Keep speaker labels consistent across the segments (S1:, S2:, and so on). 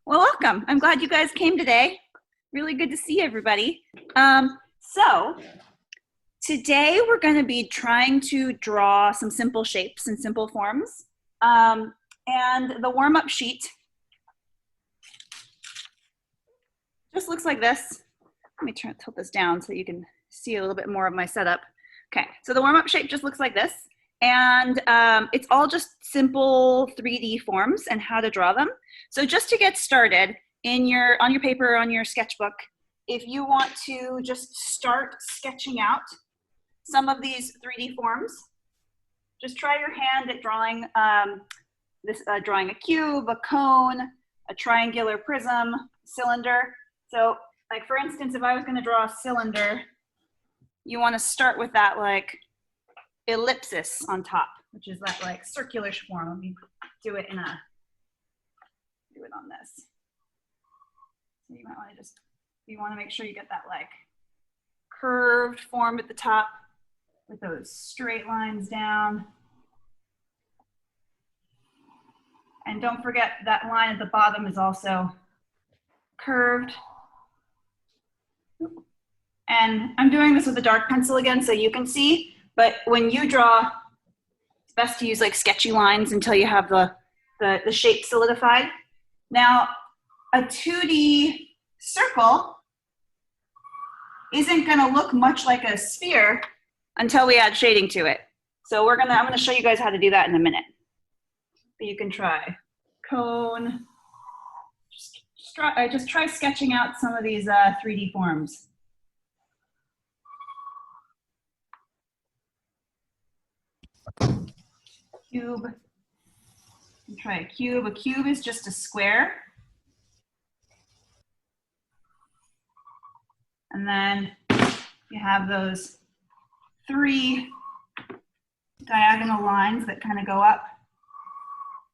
S1: Well, welcome. I'm glad you guys came today. Really good to see everybody. So today we're going to be trying to draw some simple shapes and simple forms. And the warm-up sheet just looks like this. Let me tilt this down so you can see a little bit more of my setup. Okay, so the warm-up shape just looks like this. And it's all just simple 3D forms and how to draw them. So just to get started, on your paper, on your sketchbook, if you want to just start sketching out some of these 3D forms, just try your hand at drawing drawing a cube, a cone, a triangular prism, cylinder. So like for instance, if I was going to draw a cylinder, you want to start with that like ellipsis on top, which is that like circular form. Let me do it on this. So you might want to you want to make sure you get that like curved form at the top with those straight lines down. And don't forget that line at the bottom is also curved. And I'm doing this with a dark pencil again so you can see, but when you draw, it's best to use like sketchy lines until you have the shape solidified. Now, a 2D circle isn't gonna look much like a sphere until we add shading to it. So I'm gonna show you guys how to do that in a minute. But you can try cone. Just try sketching out some of these 3D forms. Cube. Try a cube. A cube is just a square. And then you have those 3 diagonal lines that kind of go up,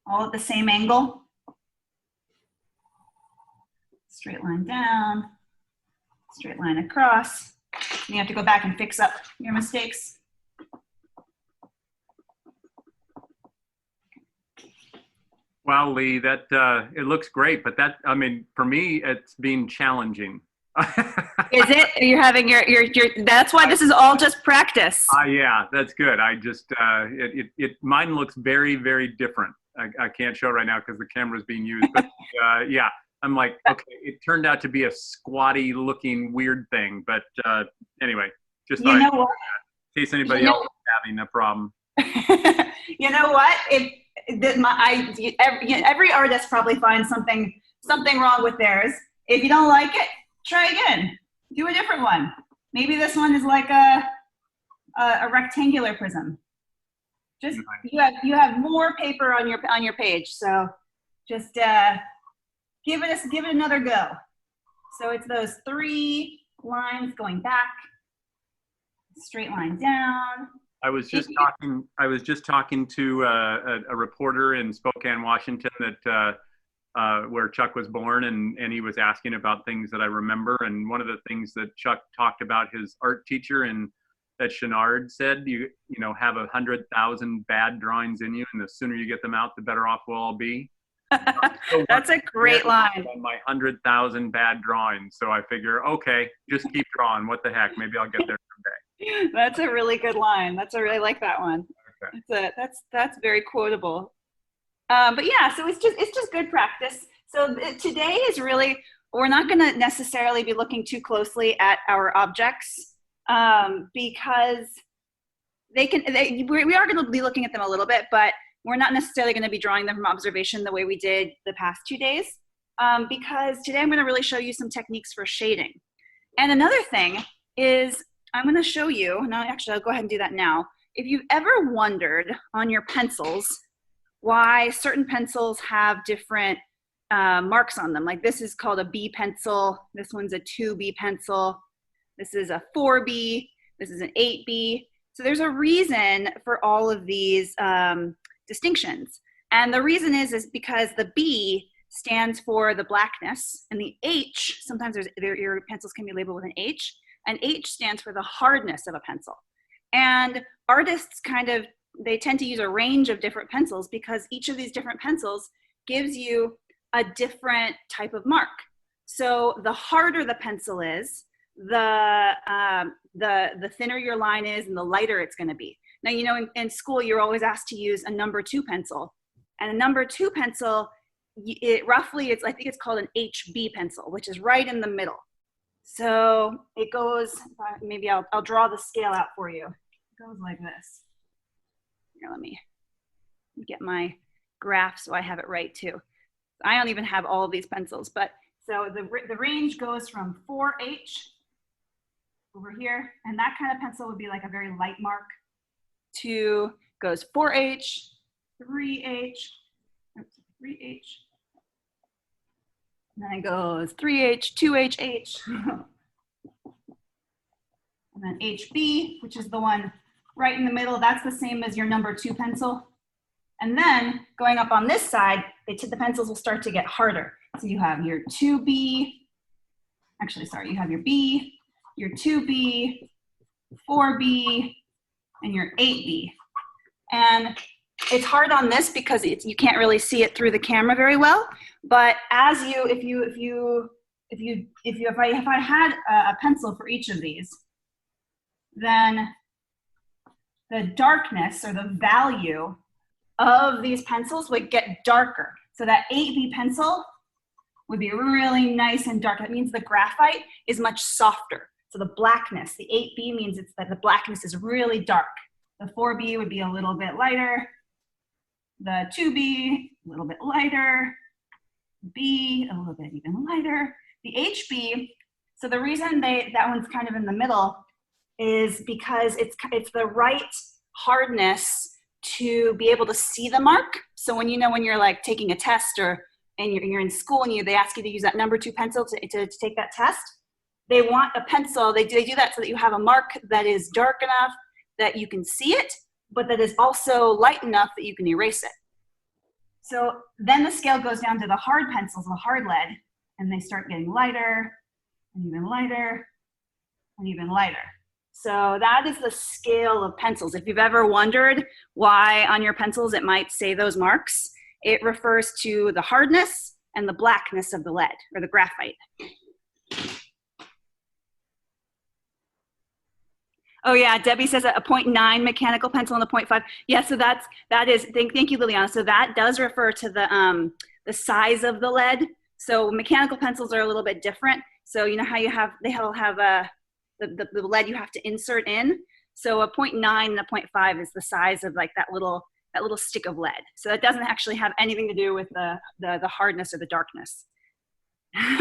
S1: all at the same angle. Straight line down, straight line across. You have to go back and fix up your mistakes.
S2: Wow, Lee, that it looks great, but that, I mean, for me, it's been challenging.
S1: Is it? Are you having your that's why this is all just practice.
S2: Yeah, that's good. I just, mine looks very, very different. I can't show it right now because the camera's being used, but yeah, I'm like, okay, it turned out to be a squatty looking weird thing, but anyway, just thought,
S1: you know what?
S2: In case anybody else is having a problem.
S1: You know what? Every artist probably finds something wrong with theirs. If you don't like it, try again. Do a different one. Maybe this one is like a rectangular prism. Just you have more paper on your page, so just give it another go. So it's those 3 lines going back, straight line down.
S2: I was just talking to a reporter in Spokane, Washington, that where Chuck was born, and he was asking about things that I remember. And one of the things that Chuck talked about his art teacher, and that Chenard said, you know, have 100,000 bad drawings in you, and the sooner you get them out, the better off we'll all be.
S1: That's a great line.
S2: On my 100,000 bad drawings, so I figure, okay, just keep drawing. What the heck? Maybe I'll get there someday.
S1: That's a really good line. I really like that one. Okay. That's very quotable. But yeah, so it's just good practice. So today is really, we're not going to necessarily be looking too closely at our objects because we are going to be looking at them a little bit, but we're not necessarily going to be drawing them from observation the way we did the past 2 days, because today I'm going to really show you some techniques for shading. And another thing is I'm going to show you, no, actually I'll go ahead and do that now. If you've ever wondered on your pencils why certain pencils have different marks on them, like this is called a B pencil, this one's a 2B pencil, this is a 4B, this is an 8B. So there's a reason for all of these distinctions. And the reason is because the B stands for the blackness, and the H, sometimes your pencils can be labeled with an H, and H stands for the hardness of a pencil. And artists they tend to use a range of different pencils because each of these different pencils gives you a different type of mark. So the harder the pencil is, the thinner your line is and the lighter it's going to be. Now, you know, in school, you're always asked to use a number 2 pencil. And a number 2 pencil, I think it's called an HB pencil, which is right in the middle. So it goes, maybe I'll draw the scale out for you. It goes like this. Here, let me get my graph so I have it right too. I don't even have all of these pencils, but so the range goes from 4H over here, and that kind of pencil would be like a very light mark, to goes 4H, 3H, 3H, and then it goes 3H, 2HH, and then HB, which is the one right in the middle. That's the same as your number 2 pencil. And then going up on this side, the pencils will start to get harder. So you have your 2B, actually, sorry, you have your B, your 2B, 4B, and your 8B. And it's hard on this because you can't really see it through the camera very well. But as if I had a pencil for each of these, then the darkness or the value of these pencils would get darker. So that 8B pencil would be really nice and dark. That means the graphite is much softer. So the blackness, the 8B means it's that the blackness is really dark. The 4B would be a little bit lighter. The 2B, a little bit lighter. B, a little bit even lighter. The HB, so the reason that one's kind of in the middle is because it's the right hardness to be able to see the mark. So when you're like taking a test and you're in school and they ask you to use that number 2 pencil to take that test, they want a pencil, they do that so that you have a mark that is dark enough that you can see it, but that is also light enough that you can erase it. So then the scale goes down to the hard pencils, the hard lead, and they start getting lighter and even lighter and even lighter. So that is the scale of pencils. If you've ever wondered why on your pencils it might say those marks, it refers to the hardness and the blackness of the lead or the graphite. Oh yeah, Debbie says a 0.9 mechanical pencil and a 0.5. Yeah, so that is, thank you, Liliana. So that does refer to the size of the lead. So mechanical pencils are a little bit different. So you know how they all have the lead you have to insert in. So a 0.9 and a 0.5 is the size of like that little stick of lead. So that doesn't actually have anything to do with the hardness or the darkness.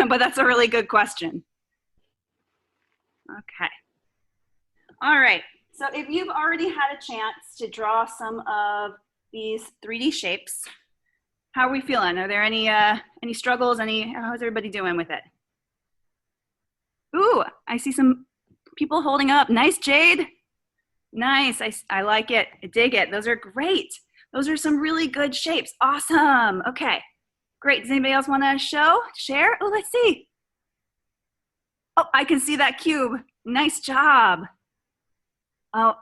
S1: But that's a really good question. Okay. All right. So if you've already had a chance to draw some of these 3D shapes, how are we feeling? Are there any struggles? How's everybody doing with it? Ooh, I see some people holding up. Nice, Jade. Nice. I like it. I dig it. Those are great. Those are some really good shapes. Awesome. Okay. Great. Does anybody else want to share? Oh, let's see. Oh, I can see that cube. Nice job. Oh,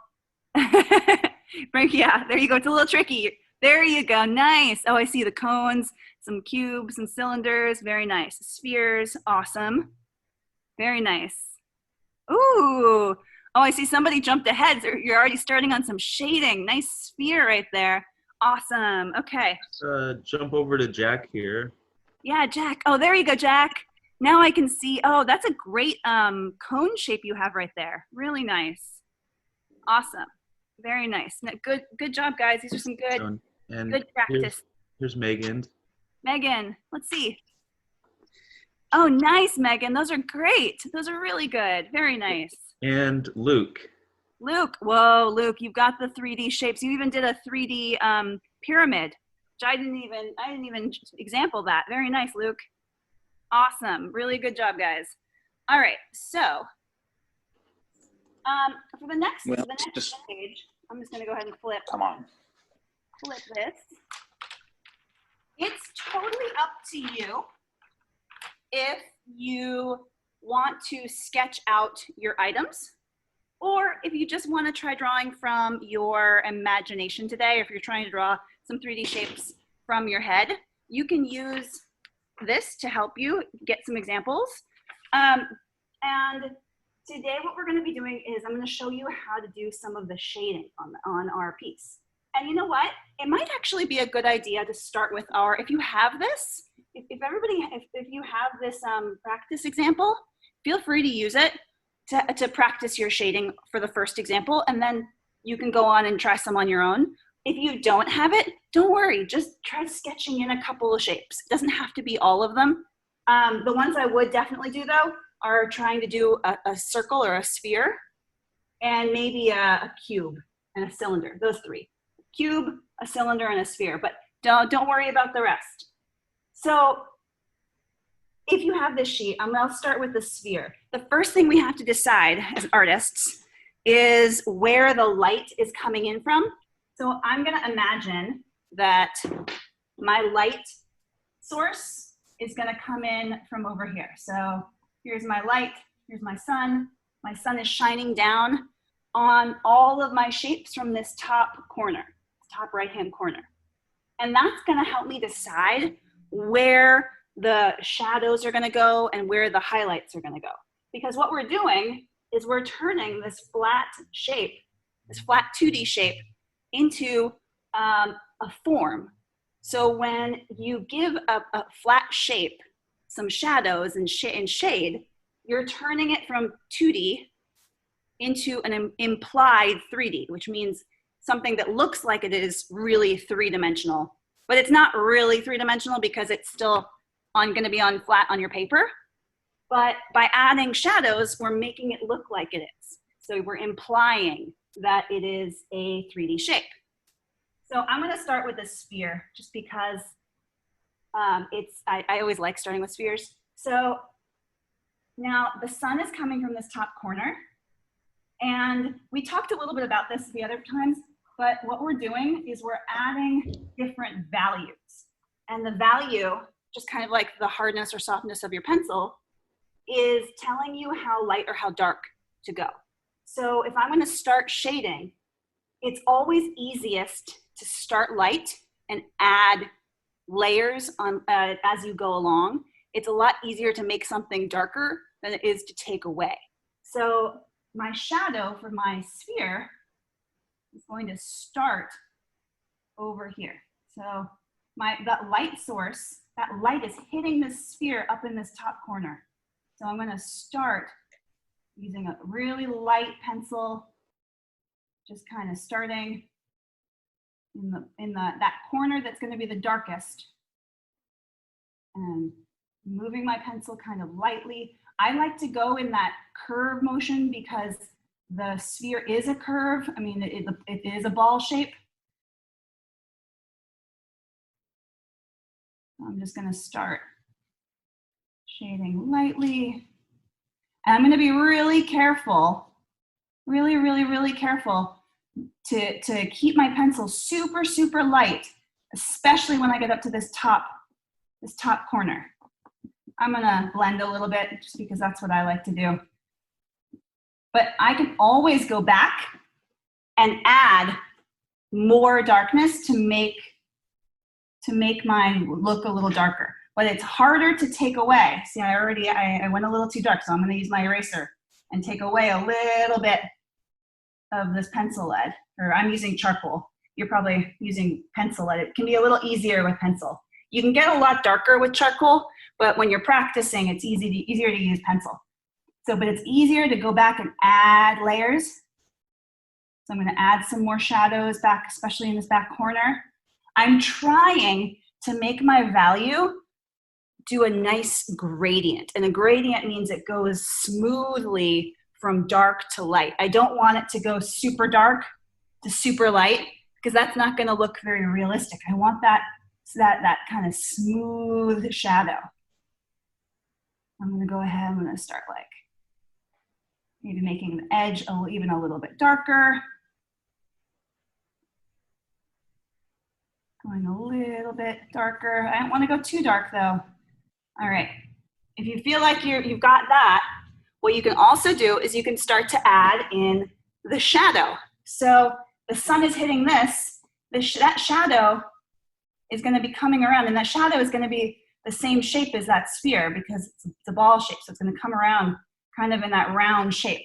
S1: yeah, there you go. It's a little tricky. There you go. Nice. Oh, I see the cones, some cubes, some cylinders. Very nice. Spheres. Awesome. Very nice. Ooh. Oh, I see somebody jumped ahead. So you're already starting on some shading. Nice sphere right there. Awesome. Okay.
S3: Jump over to Jack here.
S1: Yeah, Jack. Oh, there you go, Jack. Now I can see. Oh, that's a great cone shape you have right there. Really nice. Awesome. Very nice. Good job, guys. These are some good practice.
S3: Here's Megan.
S1: Megan, let's see. Oh, nice, Megan. Those are great. Those are really good. Very nice.
S3: And Luke.
S1: Luke. Whoa, Luke, you've got the 3D shapes. You even did a 3D pyramid, which I didn't even example that. Very nice, Luke. Awesome. Really good job, guys. All right. So for the next page, I'm just going to go ahead and flip.
S4: Come on.
S1: Flip this. It's totally up to you if you want to sketch out your items, or if you just want to try drawing from your imagination today. If you're trying to draw some 3D shapes from your head, you can use this to help you get some examples. And today what we're going to be doing is I'm going to show you how to do some of the shading on our piece. And you know what? It might actually be a good idea to start with our, if you have this, if you have this practice example, feel free to use it to practice your shading for the first example, and then you can go on and try some on your own. If you don't have it, don't worry, just try sketching in a couple of shapes. It doesn't have to be all of them. The ones I would definitely do though are trying to do a circle or a sphere, and maybe a cube and a cylinder, those three. Cube, a cylinder, and a sphere, but don't worry about the rest. So if you have this sheet, I'll start with the sphere. The first thing we have to decide as artists is where the light is coming in from. So I'm gonna imagine that my light source is gonna come in from over here. So here's my light, here's my sun. My sun is shining down on all of my shapes from this top corner, top right-hand corner. And that's gonna help me decide where the shadows are gonna go and where the highlights are gonna go. Because what we're doing is we're turning this flat shape, this flat 2D shape, into a form. So when you give a flat shape some shadows and shade, you're turning it from 2D into an implied 3D, which means something that looks like it is really three-dimensional, but it's not really three-dimensional because it's still going to be on flat on your paper. But by adding shadows, we're making it look like it is. So we're implying that it is a 3D shape. So I'm going to start with a sphere just because I always like starting with spheres. So now the sun is coming from this top corner. And we talked a little bit about this the other times, but what we're doing is we're adding different values. And the value, just kind of like the hardness or softness of your pencil, is telling you how light or how dark to go. So if I'm going to start shading, it's always easiest to start light and add layers on as you go along. It's a lot easier to make something darker than it is to take away. So my shadow for my sphere is going to start over here. So that light source, that light is hitting this sphere up in this top corner. So I'm going to start using a really light pencil, just kind of starting in that corner that's going to be the darkest, and moving my pencil kind of lightly. I like to go in that curve motion because the sphere is a curve. I mean, it is a ball shape. I'm just going to start shading lightly. And I'm going to be really careful, really careful to keep my pencil super, super light, especially when I get up to this top corner. I'm going to blend a little bit just because that's what I like to do. But I can always go back and add more darkness to make mine look a little darker. But it's harder to take away. See, I went a little too dark, so I'm going to use my eraser and take away a little bit of this pencil lead. Or I'm using charcoal. You're probably using pencil lead. It can be a little easier with pencil. You can get a lot darker with charcoal, but when you're practicing, it's easier to use pencil. So, but it's easier to go back and add layers. So I'm going to add some more shadows back, especially in this back corner. I'm trying to make my value do a nice gradient. And a gradient means it goes smoothly from dark to light. I don't want it to go super dark to super light because that's not going to look very realistic. I want that kind of smooth shadow. I'm going to go ahead, I'm going to start like maybe making the edge even a little bit darker. Going a little bit darker. I don't want to go too dark though. All right, if you feel like you've got that, what you can also do is you can start to add in the shadow. So the sun is hitting this, that shadow is going to be coming around, and that shadow is going to be the same shape as that sphere because it's a ball shape. So it's going to come around kind of in that round shape.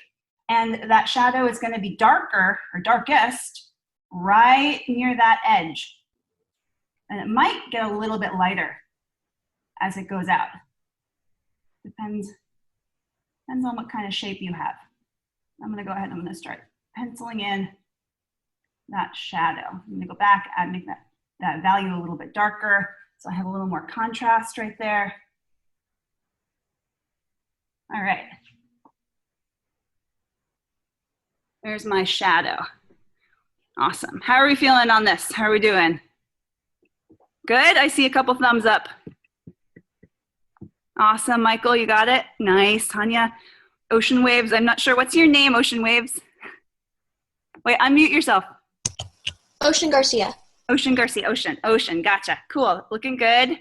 S1: And that shadow is going to be darker or darkest right near that edge. And it might get a little bit lighter as it goes out. Depends on what kind of shape you have. I'm going to go ahead and I'm going to start penciling in that shadow. I'm going to go back and make that value a little bit darker so I have a little more contrast right there. All right. There's my shadow. Awesome. How are we feeling on this? How are we doing? Good? I see a couple thumbs up. Awesome, Michael, you got it? Nice, Tanya. Ocean Waves, I'm not sure. What's your name, Ocean Waves? Wait, unmute yourself.
S4: Ocean Garcia.
S1: Ocean Garcia, Ocean, gotcha. Cool, looking good.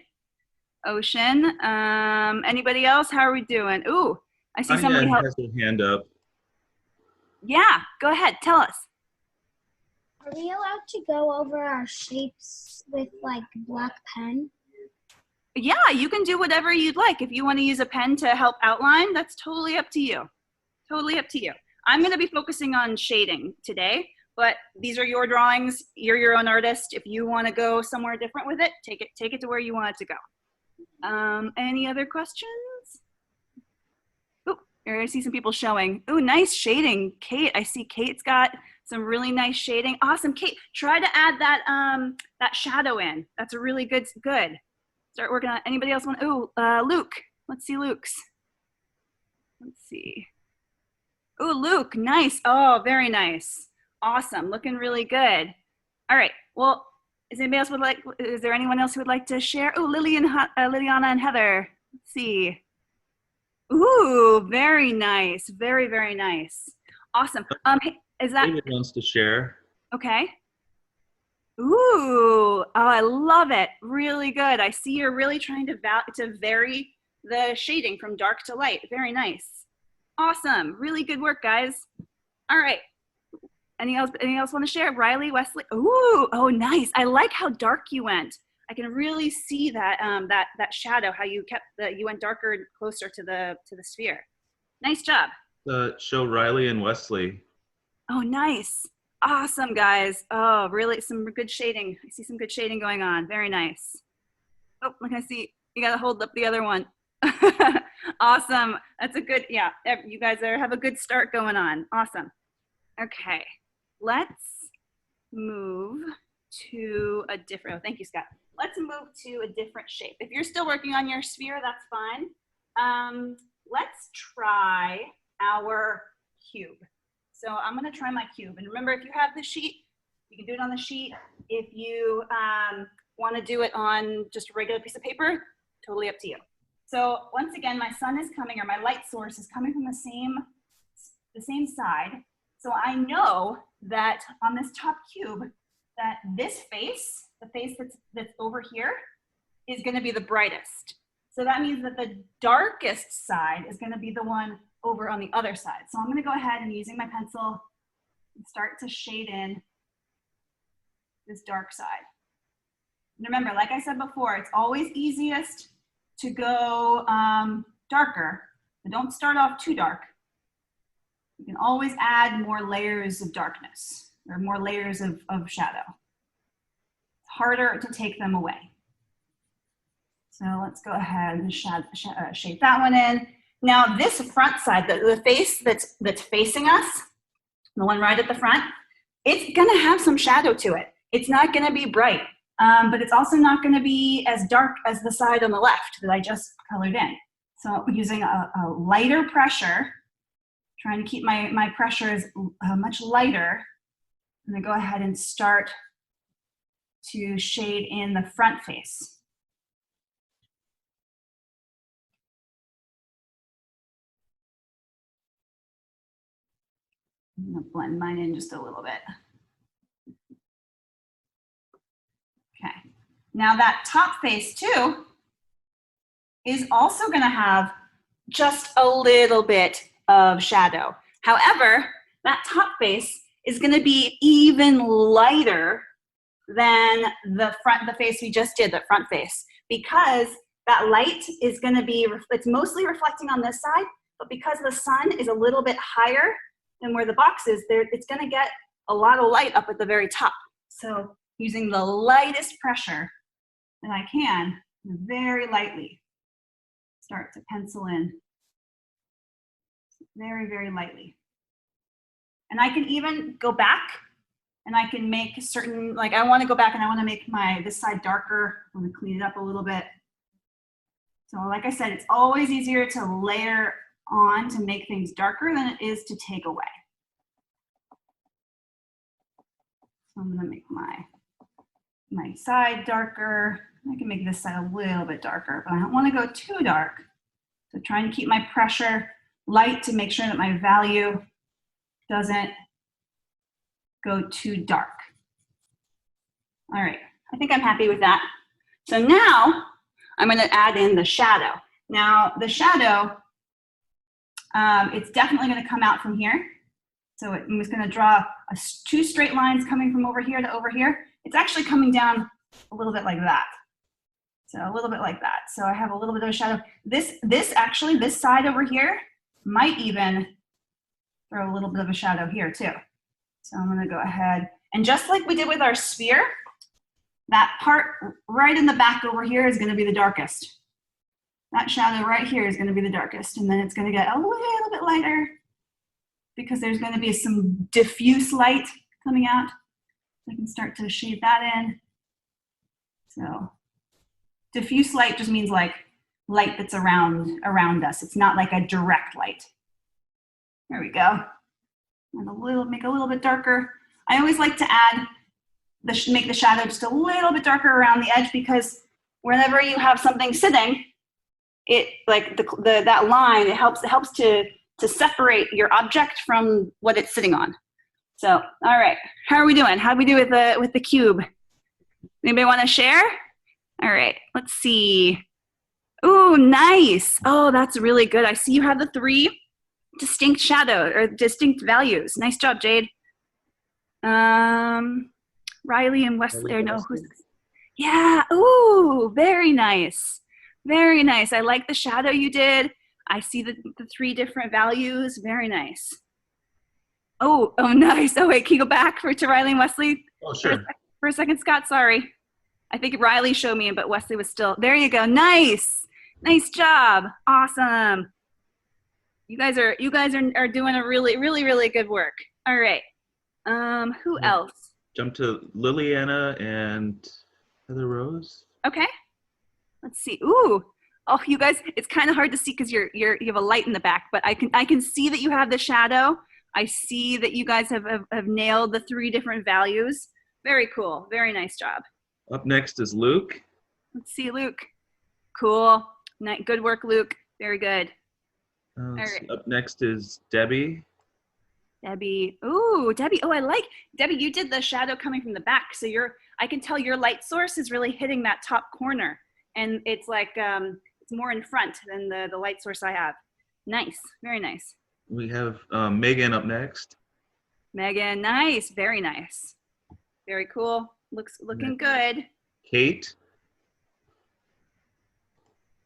S1: Ocean, anybody else? How are we doing? Ooh, I see somebody help.
S3: Has her hand up.
S1: Yeah, go ahead, tell us.
S5: Are we allowed to go over our shapes with like black pen?
S1: Yeah, you can do whatever you'd like. If you want to use a pen to help outline, that's totally up to you. Totally up to you. I'm going to be focusing on shading today, but these are your drawings. You're your own artist. If you want to go somewhere different with it, take it to where you want it to go. Any other questions? Oh, I see some people showing. Oh, nice shading. Kate, I see Kate's got some really nice shading. Awesome, Kate. Try to add that that shadow in. That's a really good. Start working on. Anybody else want? Oh, Luke. Let's see Luke's. Let's see. Oh, Luke, nice. Oh, very nice. Awesome, looking really good. All right. Well, is there anyone else who would like to share? Oh, Liliana and Heather. Let's see. Ooh, very nice. Very, very nice. Awesome. Hey, is that?
S3: David wants to share.
S1: Okay. Ooh, oh, I love it. Really good. I see you're really trying to vary the shading from dark to light. Very nice. Awesome. Really good work, guys. All right. Anything else want to share? Riley, Wesley? Ooh, oh, nice. I like how dark you went. I can really see that that shadow, how you you went darker and closer to the sphere. Nice job.
S3: Show Riley and Wesley.
S1: Oh, nice. Awesome, guys. Oh, really, some good shading. I see some good shading going on. Very nice. Oh, look, I see. You got to hold up the other one. Awesome. That's a good, yeah, you guys have a good start going on. Awesome. Okay, let's move to a different, oh, thank you, Scott. Let's move to a different shape. If you're still working on your sphere, that's fine. Let's try our cube. So I'm going to try my cube. And remember, if you have the sheet, you can do it on the sheet. If you want to do it on just a regular piece of paper, totally up to you. So once again, my sun is coming, or my light source is coming from the same side. So I know that on this top cube, that this face, the face that's over here, is going to be the brightest. So that means that the darkest side is going to be the one over on the other side. So I'm going to go ahead and using my pencil and start to shade in this dark side. And remember, like I said before, it's always easiest to go darker, but don't start off too dark. You can always add more layers of darkness or more layers of shadow. It's harder to take them away. So let's go ahead and shade that one in. Now this front side, the face that's facing us, the one right at the front, it's gonna have some shadow to it. It's not gonna be bright, but it's also not gonna be as dark as the side on the left that I just colored in. So using a lighter pressure, trying to keep my pressures much lighter, I'm gonna go ahead and start to shade in the front face. I'm gonna blend mine in just a little bit. Okay, now that top face too is also gonna have just a little bit of shadow. However, that top face is gonna be even lighter than the face we just did, the front face, because that light is going to be, it's mostly reflecting on this side, but because the sun is a little bit higher than where the box is, there, it's going to get a lot of light up at the very top. So using the lightest pressure that I can, very lightly, start to pencil in. Very, very lightly. And I can even go back and I can make certain, like I want to go back and I want to make this side darker. I want to clean it up a little bit. So like I said, it's always easier to layer on to make things darker than it is to take away. So I'm going to make my side darker. I can make this side a little bit darker, but I don't want to go too dark. So trying to keep my pressure light to make sure that my value doesn't go too dark. All right, I think I'm happy with that. So now I'm going to add in the shadow. Now the shadow, it's definitely going to come out from here. So I'm just going to draw two straight lines coming from over here to over here. It's actually coming down a little bit like that. So a little bit like that. So I have a little bit of a shadow. This side over here might even throw a little bit of a shadow here too. So I'm going to go ahead and just like we did with our sphere, that part right in the back over here is going to be the darkest. That shadow right here is going to be the darkest, and then it's going to get a little bit lighter because there's going to be some diffuse light coming out. I can start to shade that in. So diffuse light just means like light that's around us. It's not like a direct light. There we go. And make a little bit darker. I always like to make the shadow just a little bit darker around the edge because whenever you have something sitting, it like that line, it helps to separate your object from what it's sitting on. So, all right, how are we doing? How do we do with the cube? Anybody want to share? All right, let's see. Oh, nice. Oh, that's really good. I see you have the 3 distinct shadow or distinct values. Nice job, Jade. Riley and Wesley, or no, who's this? Yeah, ooh, very nice. Very nice. I like the shadow you did. I see the 3 different values. Very nice. Oh, nice. Oh, wait, can you go back to Riley and Wesley?
S3: Oh, sure.
S1: For a second, Scott, sorry. I think Riley showed me, but Wesley was still, there you go. Nice. Nice job. Awesome. You guys are doing a really good work. All right. Who else?
S3: Jump to Liliana and Heather Rose.
S1: Okay. Let's see. Ooh. Oh, you guys, it's kind of hard to see because you have a light in the back, but I can see that you have the shadow. I see that you guys have nailed the 3 different values. Very cool. Very nice job.
S3: Up next is Luke.
S1: Let's see, Luke. Cool. Good work, Luke. Very good.
S3: All
S1: right.
S3: Up next is Debbie.
S1: Debbie. Ooh, Debbie. Oh, I like Debbie. You did the shadow coming from the back, so I can tell your light source is really hitting that top corner, and it's like it's more in front than the light source I have. Nice. Very nice.
S3: We have Megan up next.
S1: Megan. Nice. Very nice. Very cool. Looking good.
S3: Kate.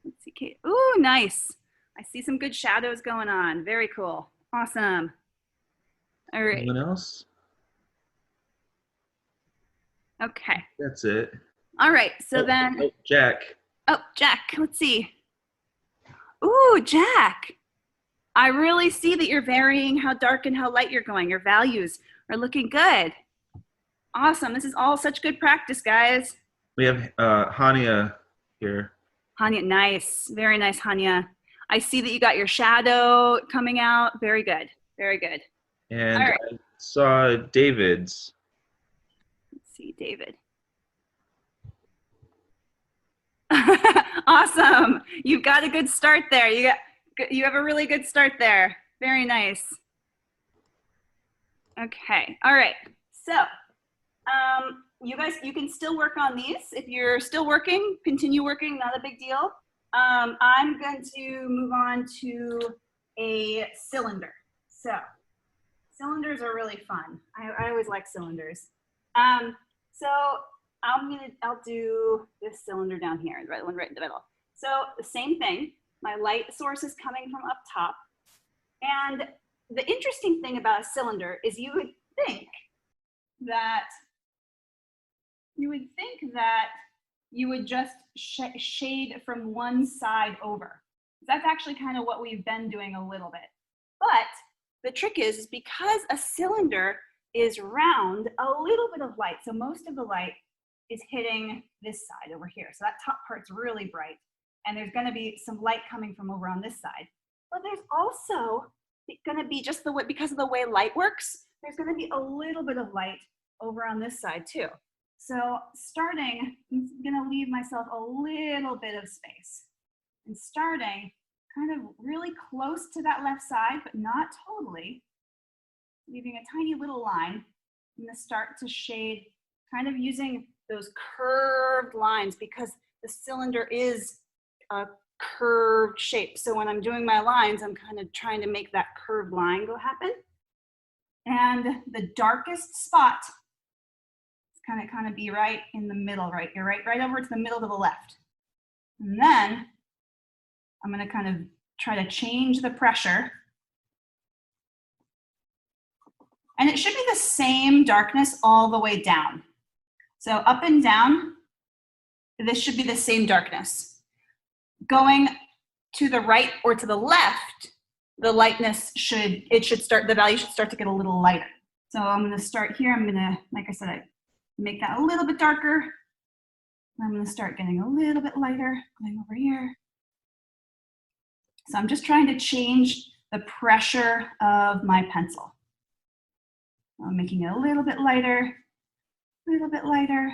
S1: Let's see, Kate. Ooh, nice. I see some good shadows going on. Very cool. Awesome. All right.
S3: Anyone else?
S1: Okay.
S3: That's it.
S1: All right. So then.
S3: Jack.
S1: Oh, Jack. Let's see. Ooh, Jack. I really see that you're varying how dark and how light you're going. Your values are looking good. Awesome. This is all such good practice, guys.
S3: We have Hania here.
S1: Hania, nice. Very nice, Hania. I see that you got your shadow coming out. Very good. Very good.
S3: And
S1: all right.
S3: I saw David's.
S1: Let's see, David. Awesome. You've got a good start there. You have a really good start there. Very nice. Okay. All right. So, you guys, you can still work on these. If you're still working, continue working, not a big deal. I'm going to move on to a cylinder. So, cylinders are really fun. I always like cylinders. So I'll do this cylinder down here, the one right in the middle. So the same thing, my light source is coming from up top. And the interesting thing about a cylinder is you would think that you would just shade from one side over. That's actually kind of what we've been doing a little bit. But the trick is because a cylinder is round, a little bit of light, so most of the light is hitting this side over here. So that top part's really bright, and there's gonna be some light coming from over on this side. But there's also gonna be just the way, because of the way light works, there's gonna be a little bit of light over on this side too. So starting, I'm gonna leave myself a little bit of space. And starting kind of really close to that left side, but not totally, leaving a tiny little line. I'm gonna start to shade, kind of using those curved lines because the cylinder is a curved shape. So when I'm doing my lines, I'm kind of trying to make that curved line go happen. And the darkest spot is kind of be right in the middle, right? You're right over to the middle to the left. And then I'm gonna kind of try to change the pressure. And it should be the same darkness all the way down. So up and down, this should be the same darkness. Going to the right or to the left, the lightness the value should start to get a little lighter. So I'm gonna start here. I'm gonna, like I said, I make that a little bit darker. I'm gonna start getting a little bit lighter, going over here. So I'm just trying to change the pressure of my pencil. I'm making it a little bit lighter, a little bit lighter.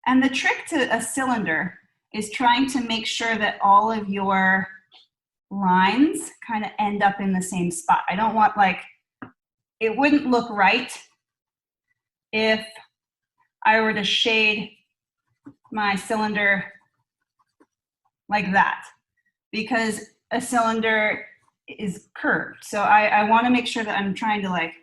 S1: And the trick to a cylinder is trying to make sure that all of your lines kind of end up in the same spot. I don't want, like, it wouldn't look right if I were to shade my cylinder like that, because a cylinder is curved. So I want to make sure that I'm trying to, like,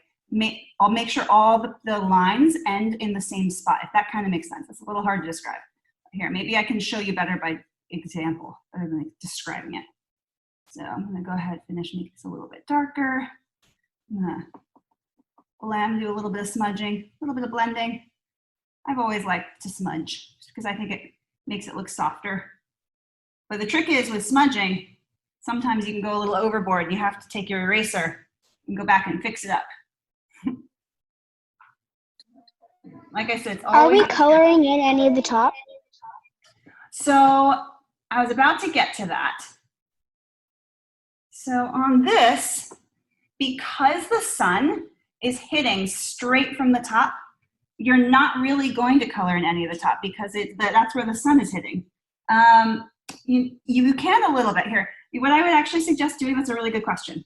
S1: I'll make sure all the lines end in the same spot, if that kind of makes sense. It's a little hard to describe. Here, maybe I can show you better by example, other than describing it. So I'm gonna go ahead and finish, make this a little bit darker. I'm gonna do a little bit of smudging, a little bit of blending. I've always liked to smudge, just because I think it makes it look softer. But the trick is with smudging, sometimes you can go a little overboard. You have to take your eraser and go back and fix it up. Like I said, it's always—
S5: Are we coloring in any of the top?
S1: So I was about to get to that. So on this, because the sun is hitting straight from the top, you're not really going to color in any of the top because that's where the sun is hitting. You can a little bit here. What I would actually suggest doing, that's a really good question,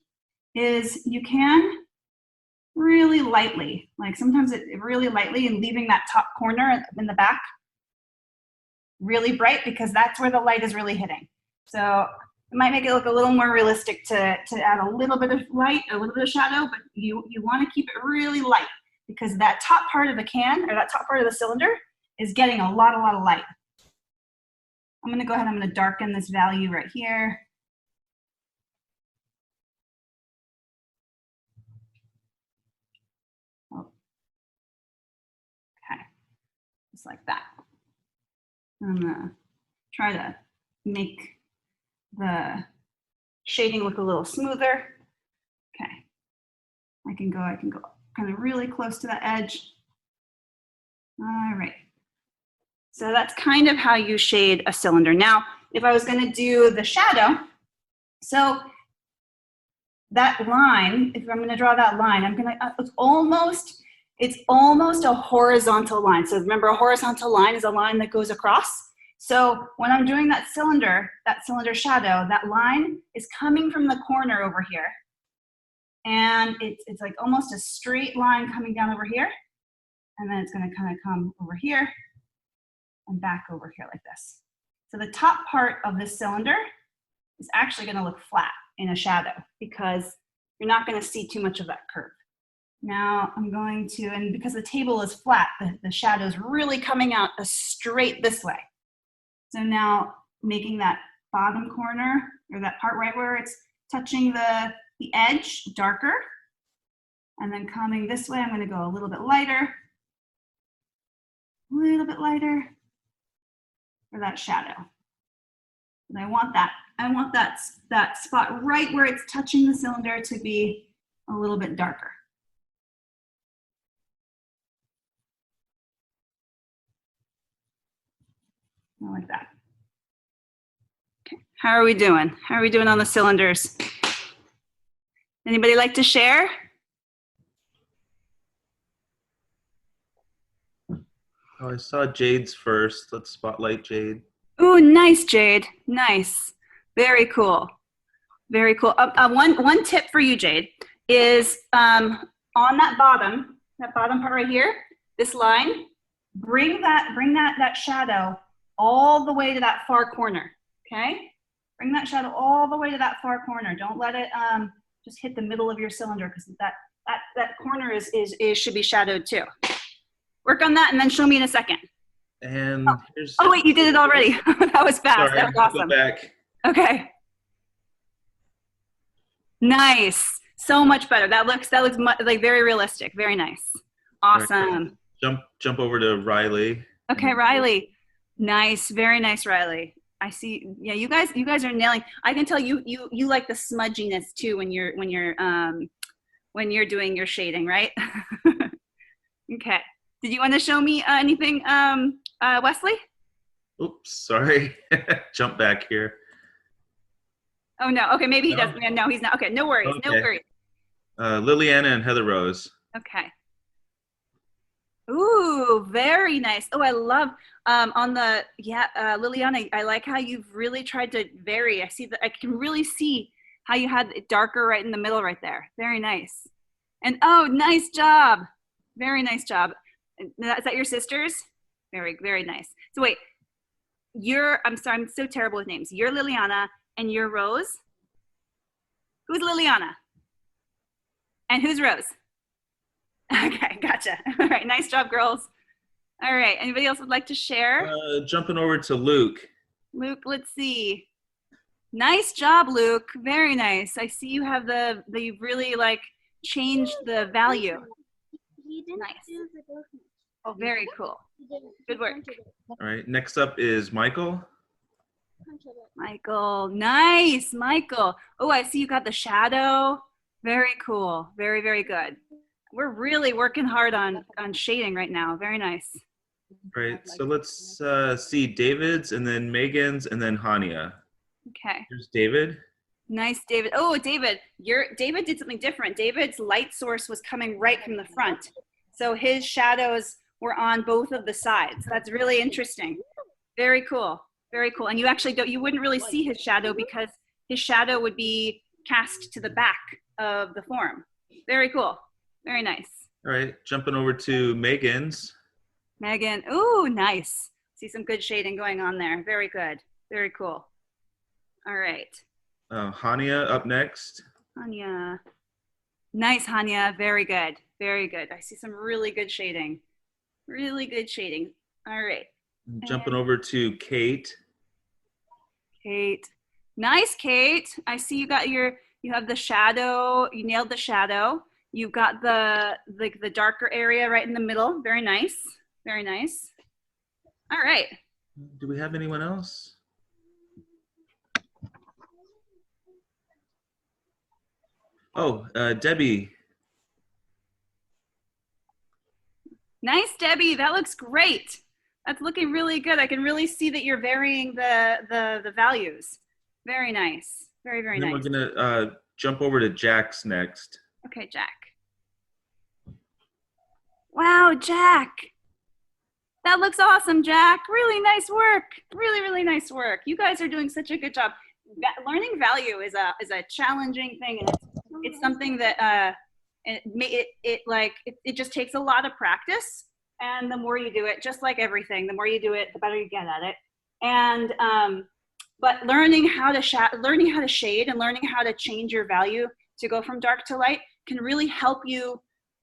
S1: is you can really lightly, like sometimes really lightly, and leaving that top corner in the back really bright because that's where the light is really hitting. So it might make it look a little more realistic to add a little bit of light, a little bit of shadow, but you want to keep it really light because that top part of the can, or that top part of the cylinder, is getting a lot of light. I'm going to go ahead, I'm going to darken this value right here. Okay, just like that. I'm gonna try to make the shading look a little smoother. Okay, I can go kind of really close to the edge. All right, so that's kind of how you shade a cylinder. Now, if I was gonna do the shadow, so that line, if I'm gonna draw that line, I'm gonna, it's almost a horizontal line. So remember, a horizontal line is a line that goes across. So when I'm doing that cylinder shadow, that line is coming from the corner over here. And it's like almost a straight line coming down over here. And then it's gonna kind of come over here and back over here like this. So the top part of this cylinder is actually gonna look flat in a shadow because you're not gonna see too much of that curve. Now I'm going to, and because the table is flat, the shadow is really coming out straight this way. So now making that bottom corner, or that part right where it's touching the edge, darker. And then coming this way, I'm going to go a little bit lighter for that shadow. And I want that spot right where it's touching the cylinder to be a little bit darker. I like that. Okay, how are we doing? How are we doing on the cylinders? Anybody like to share?
S3: Oh, I saw Jade's first. Let's spotlight Jade.
S1: Ooh, nice, Jade. Nice. Very cool. Very cool. One tip for you, Jade, is on that bottom part right here, this line, bring that shadow all the way to that far corner. Okay? Bring that shadow all the way to that far corner. Don't let it just hit the middle of your cylinder, because that corner should be shadowed too. Work on that and then show me in a second.
S3: And here's.
S1: Oh wait, you did it already. That was fast.
S3: Sorry,
S1: that was awesome.
S3: go back.
S1: Okay. Nice. So much better. That looks like very realistic. Very nice. Awesome.
S3: Right. Jump over to Riley.
S1: Okay, Riley. Nice. Very nice, Riley. I see. Yeah, you guys are nailing. I can tell you like the smudginess too when you're doing your shading, right? Okay. Did you want to show me anything, Wesley?
S3: Oops, sorry. Jump back here.
S1: Oh no. Okay, maybe he doesn't. No, he's not. Okay, no worries.
S3: Okay.
S1: No worries.
S3: Liliana and Heather Rose.
S1: Okay. Ooh, very nice. Oh, I love Liliana, I like how you've really tried to vary. I see that. I can really see how you had it darker right in the middle right there. Very nice. And oh, nice job. Very nice job. Is that your sisters? Very, very nice. So wait, I'm sorry, I'm so terrible with names. You're Liliana and you're Rose? Who's Liliana? And who's Rose? Okay, gotcha. All right, nice job, girls. All right, anybody else would like to share?
S3: Jumping over to Luke.
S1: Luke, let's see. Nice job, Luke. Very nice. I see you have you've really like changed the value. Nice. Oh, very cool. Good work.
S3: All right, next up is Michael.
S1: Michael, nice, Michael. Oh, I see you got the shadow. Very cool. Very, very good. We're really working hard on shading right now. Very nice.
S3: Right, so let's see David's and then Megan's and then Hania.
S1: Okay.
S3: Here's David.
S1: Nice, David. Oh, David, David did something different. David's light source was coming right from the front. So his shadows were on both of the sides. That's really interesting. Very cool. Very cool. And you wouldn't really see his shadow because his shadow would be cast to the back of the form. Very cool. Very nice.
S3: All right, jumping over to Megan's.
S1: Megan, ooh, nice. See some good shading going on there. Very good. Very cool. All right.
S3: Hania up next.
S1: Hania. Nice, Hania. Very good. Very good. I see some really good shading. Really good shading. All right.
S3: Jumping over to Kate.
S1: Kate. Nice, Kate. I see you have the shadow. You nailed the shadow. You've got the darker area right in the middle. Very nice. Very nice. All right.
S3: Do we have anyone else? Oh, Debbie.
S1: Nice, Debbie. That looks great. That's looking really good. I can really see that you're varying the values. Very nice. Very, very nice.
S3: Then we're gonna jump over to Jack's next.
S1: Okay, Jack. Wow, Jack. That looks awesome, Jack. Really nice work. Really, really nice work. You guys are doing such a good job. Learning value is a challenging thing, and it's something that it just takes a lot of practice. And the more you do it, just like everything, the more you do it, the better you get at it. And but learning how to shade and learning how to change your value to go from dark to light can really help you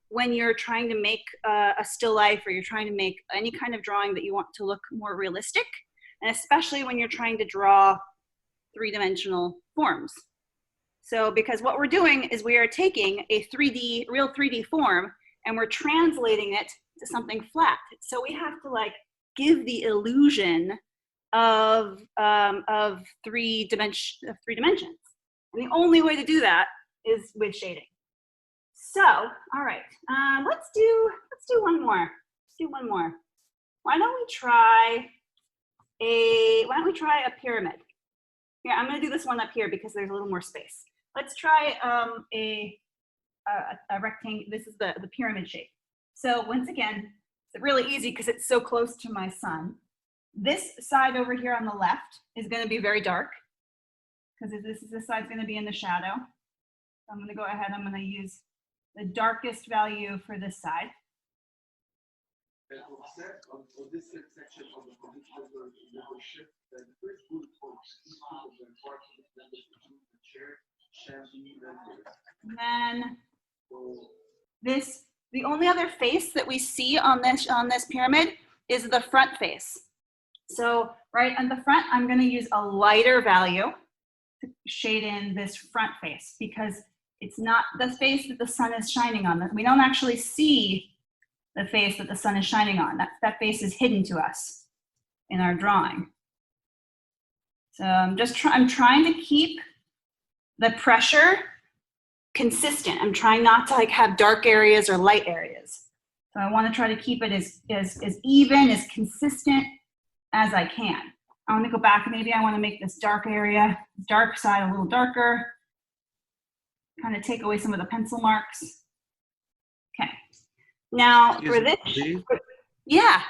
S1: when you're trying to make a still life, or you're trying to make any kind of drawing that you want to look more realistic. and especially when you're trying to draw three-dimensional forms. So because what we're doing is we are taking a real 3D form, and we're translating it to something flat. So we have to like give the illusion of three dimensions. And the only way to do that is with shading. So, all right, let's do one more. Let's do one more. Why don't we try a pyramid? Here, I'm gonna do this one up here because there's a little more space. Let's try a rectangle. This is the pyramid shape. So once again, it's really easy because it's so close to my sun. This side over here on the left is going to be very dark because this side's going to be in the shadow. So I'm going to go ahead. I'm going to use the darkest value for this side. And then the only other face that we see on this pyramid is the front face. So right on the front, I'm going to use a lighter value to shade in this front face because it's not the face that the sun is shining on. We don't actually see the face that the sun is shining on. That face is hidden to us in our drawing. So I'm trying to keep the pressure consistent. I'm trying not to like have dark areas or light areas. So I want to try to keep it as even, as consistent as I can. I want to go back, maybe I want to make this dark area, dark side a little darker, kind of take away some of the pencil marks. Okay. Now for this, yeah.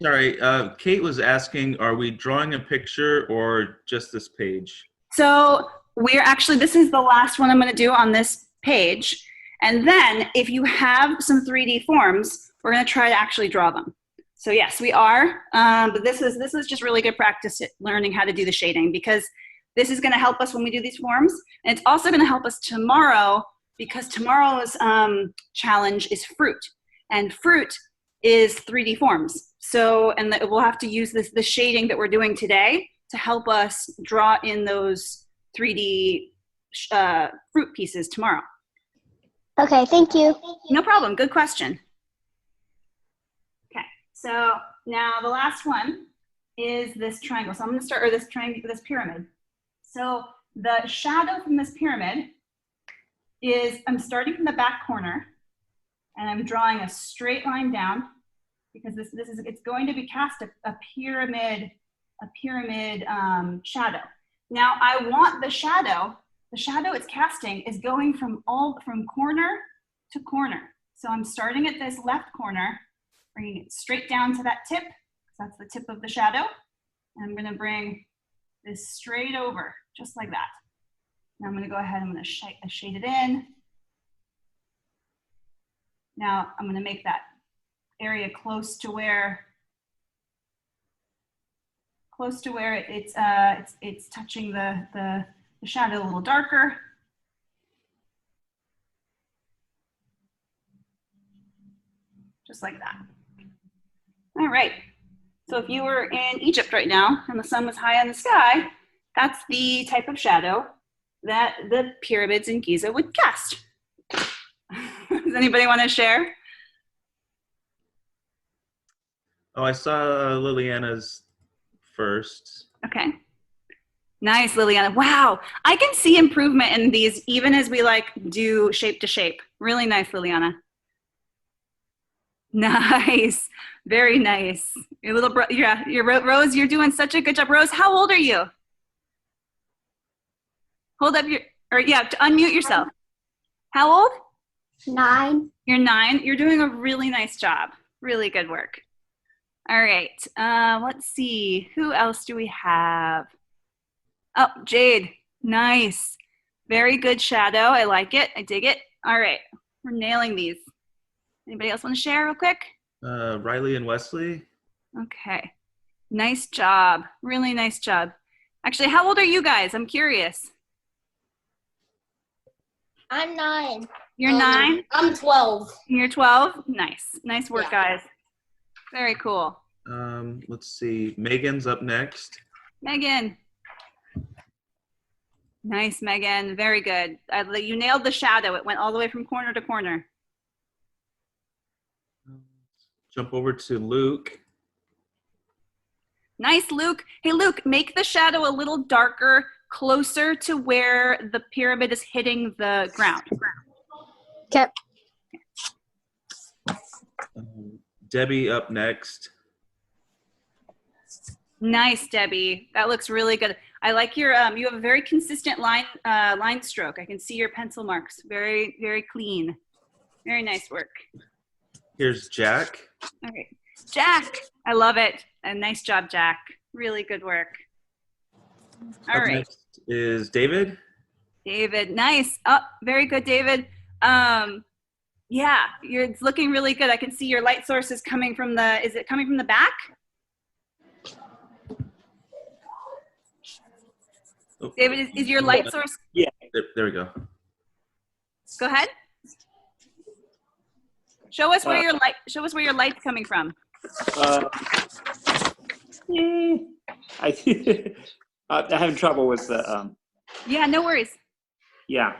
S3: Sorry, Kate was asking, are we drawing a picture or just this page?
S1: So this is the last one I'm going to do on this page. And then if you have some 3D forms, we're going to try to actually draw them. So yes, we are, but this is just really good practice at learning how to do the shading because this is going to help us when we do these forms. And it's also going to help us tomorrow because tomorrow's challenge is fruit. And fruit is 3D forms. So, and we'll have to use the shading that we're doing today to help us draw in those 3D fruit pieces tomorrow.
S5: Okay, thank you.
S1: No problem, good question. Okay, so now the last one is this triangle. So I'm gonna start, or this pyramid. So the shadow from this pyramid is, I'm starting from the back corner and I'm drawing a straight line down because it's going to be cast a pyramid shadow. Now I want the shadow it's casting is going from corner to corner. So I'm starting at this left corner, bringing it straight down to that tip, because that's the tip of the shadow. And I'm gonna bring this straight over, just like that. Now I'm gonna go ahead, I'm gonna shade it in. Now I'm gonna make that area close to where it's touching the shadow a little darker. Just like that. All right. So if you were in Egypt right now and the sun was high in the sky, that's the type of shadow that the pyramids in Giza would cast. Does anybody want to share?
S3: Oh, I saw Liliana's first.
S1: Okay. Nice, Liliana. Wow, I can see improvement in these even as we like do shape to shape. Really nice, Liliana. Nice, very nice. Your little Rose, you're doing such a good job. Rose, how old are you? Hold up to unmute yourself. How old?
S5: 9.
S1: You're 9. You're doing a really nice job. Really good work. All right, let's see. Who else do we have? Oh, Jade, nice. Very good shadow, I like it, I dig it. All right, we're nailing these. Anybody else want to share real quick?
S3: Riley and Wesley.
S1: Okay, nice job, really nice job. Actually, how old are you guys? I'm curious.
S4: I'm 9.
S1: You're 9?
S4: I'm 12.
S1: You're 12? Nice, nice work,
S4: Yeah.
S1: guys. Very cool.
S3: Let's see. Megan's up next.
S1: Megan. Nice, Megan. Very good. You nailed the shadow. It went all the way from corner to corner.
S3: Jump over to Luke.
S1: Nice, Luke. Hey, Luke, make the shadow a little darker, closer to where the pyramid is hitting the ground.
S4: Okay.
S3: Debbie up next.
S1: Nice, Debbie. That looks really good. I like your, you have a very consistent line stroke. I can see your pencil marks. Very, very clean. Very nice work.
S3: Here's Jack.
S1: All right. Jack, I love it. And nice job, Jack. Really good work. All
S3: Up
S1: right.
S3: next is David.
S1: David, nice. Oh, very good, David. Yeah, it's looking really good. I can see your light source is coming from the, is it coming from the back?
S3: Oh.
S1: David, is your light source?
S6: Yeah.
S3: There we go.
S1: Go ahead. Show us where your light's coming from.
S6: I'm having trouble with the,
S1: Yeah, no worries.
S6: yeah.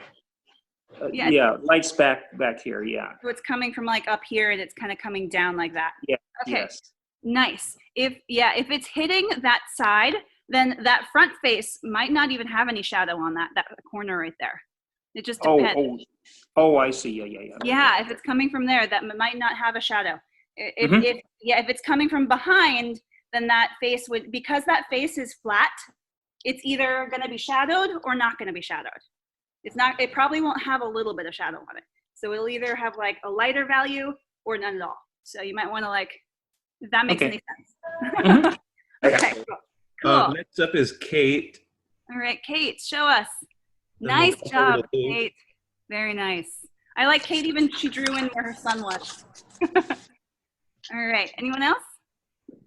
S1: Yeah.
S6: Yeah, lights back here, yeah.
S1: So it's coming from like up here and it's kind of coming down like that.
S6: Yeah.
S1: Okay.
S6: Yes.
S1: Nice. If it's hitting that side, then that front face might not even have any shadow on that corner right there. It just depends.
S6: Oh, I see. Yeah.
S1: Yeah, if it's coming from there, that might not have a shadow. If it's coming from behind, then that face would, because that face is flat, it's either going to be shadowed or not going to be shadowed. It probably won't have a little bit of shadow on it. So it'll either have like a lighter value or none at all. So you might want to like, if that makes any sense. Okay, cool.
S3: Next up is Kate.
S1: All right, Kate, show us.
S3: Then
S1: Nice
S3: we'll go over
S1: job,
S3: to Luke.
S1: Kate. Very nice. I like Kate, even she drew in where her son was. All right, anyone else?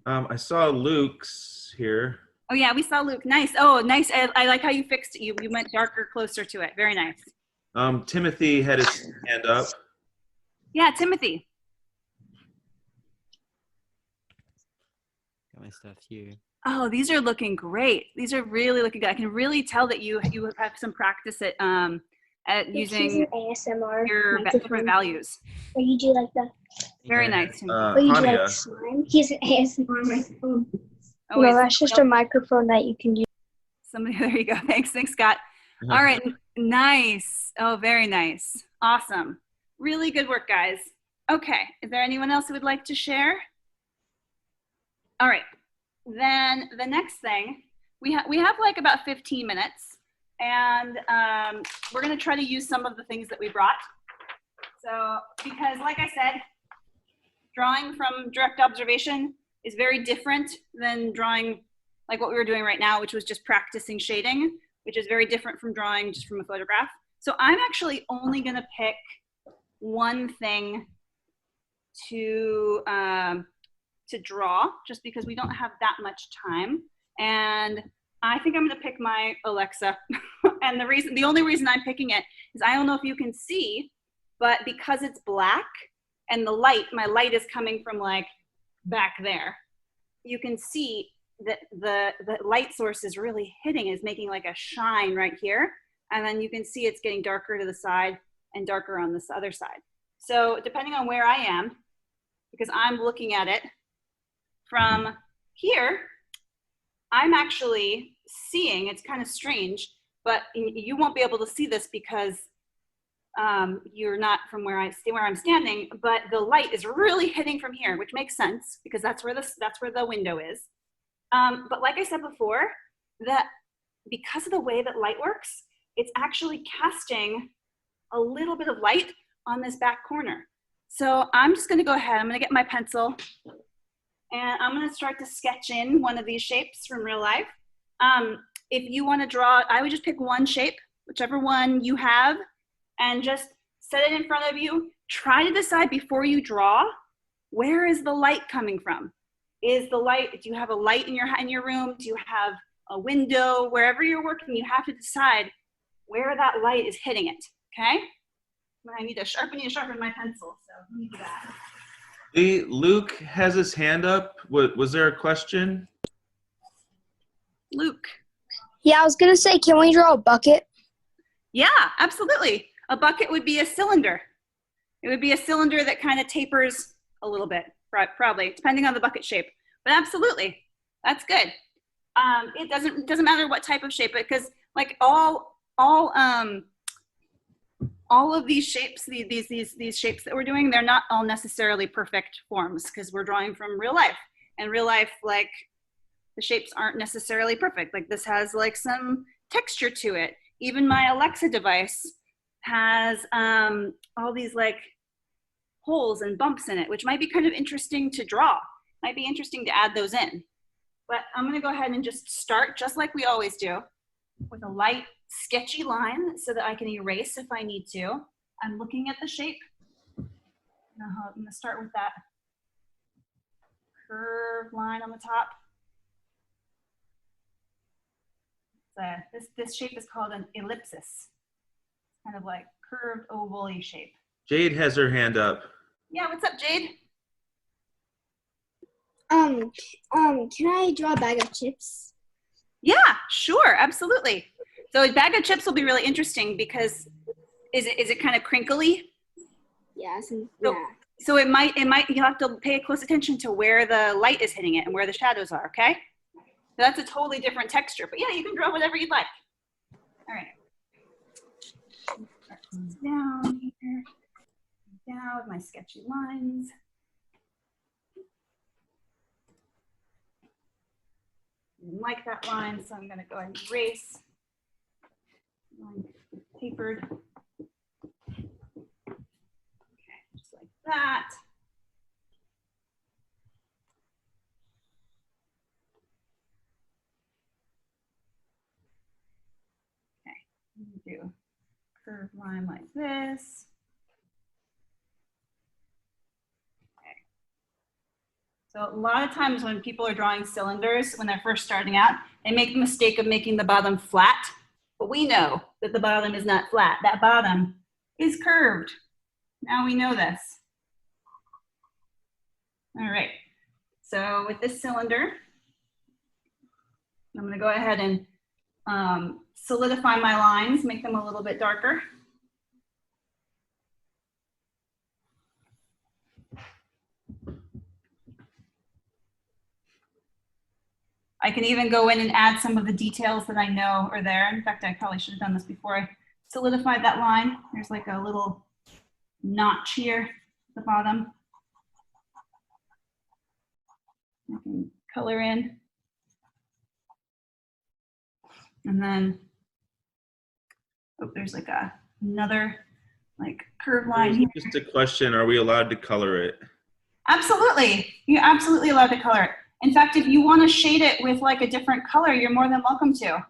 S3: I saw Luke's here.
S1: Oh yeah, we saw Luke. Nice. Oh, nice. I like how you fixed it. You went darker, closer to it. Very nice.
S3: Timothy had his hand up.
S1: Yeah, Timothy.
S7: Got my stuff here.
S1: Oh, these are looking great. These are really looking good. I can really tell that you have some practice at using
S5: ASMR
S1: your different values.
S5: Or you do like the,
S1: Very nice. Timothy.
S5: or you do
S3: Hania.
S5: like slime. He's an ASMR microphone.
S1: Oh,
S4: No,
S1: wait,
S4: that's just a microphone that you can use.
S1: somebody, there you go. Thanks, Scott. All right, nice. Oh, very nice. Awesome. Really good work, guys. Okay, is there anyone else who would like to share? All right, then the next thing, we have like about 15 minutes, and we're gonna try to use some of the things that we brought. So, because like I said, drawing from direct observation is very different than drawing like what we were doing right now, which was just practicing shading, which is very different from drawing just from a photograph. So I'm actually only gonna pick one thing to draw, just because we don't have that much time. And I think I'm gonna pick my Alexa. And the only reason I'm picking it is I don't know if you can see, but because it's black and my light is coming from like back there, you can see that the light source is really is making like a shine right here. And then you can see it's getting darker to the side and darker on this other side. So depending on where I am, because I'm looking at it from here, I'm actually seeing, it's kind of strange, but you won't be able to see this because you're not from where I'm standing, but the light is really hitting from here, which makes sense because that's where the window is. But like I said before, that because of the way that light works, it's actually casting a little bit of light on this back corner. So I'm just gonna go ahead, I'm gonna get my pencil and I'm gonna start to sketch in one of these shapes from real life. If you wanna draw, I would just pick one shape, whichever one you have, and just set it in front of you. Try to decide before you draw, where is the light coming from? Do you have a light in your room? Do you have a window? Wherever you're working, you have to decide where that light is hitting it, okay? I need to sharpen my pencil, so let me do that.
S3: Luke has his hand up, was there a question?
S1: Luke.
S4: Yeah, I was gonna say, can we draw a bucket?
S1: Yeah, absolutely. A bucket would be a cylinder. It would be a cylinder that kind of tapers a little bit, probably, depending on the bucket shape. But absolutely, that's good. It doesn't matter what type of shape, because like all of these shapes, these shapes that we're doing, they're not all necessarily perfect forms, because we're drawing from real life. And real life, like, the shapes aren't necessarily perfect. Like, this has like some texture to it. Even my Alexa device has all these like holes and bumps in it, which might be kind of interesting to draw. Might be interesting to add those in. But I'm gonna go ahead and just start, just like we always do, with a light, sketchy line so that I can erase if I need to. I'm looking at the shape. I'm gonna start with that curved line on the top. This shape is called an ellipsis. Kind of like curved oval-y shape.
S3: Jade has her hand up.
S1: Yeah, what's up, Jade?
S5: Can I draw a bag of chips?
S1: Yeah, sure, absolutely. So a bag of chips will be really interesting because is it kind of crinkly?
S5: Yeah,
S1: So it might you'll have to pay close attention to where the light is hitting it and where the shadows are, okay? So that's a totally different texture, but yeah, you can draw whatever you'd like. All right. Down here, down with my sketchy lines. Didn't like that line, so I'm going to go ahead and erase. Line tapered. Okay, just like that. Okay, do a curved line like this. So a lot of times when people are drawing cylinders, when they're first starting out, they make the mistake of making the bottom flat, but we know that the bottom is not flat. That bottom is curved. Now we know this. All right, so with this cylinder, I'm gonna go ahead and solidify my lines, make them a little bit darker. I can even go in and add some of the details that I know are there. In fact, I probably should have done this before I solidified that line. There's like a little notch here at the bottom. I can color in. And then, oh, there's like another like curved line here.
S3: Just a question, are we allowed to color it?
S1: Absolutely, you're absolutely allowed to color it. In fact, if you want to shade it with like a different color, you're more than welcome to.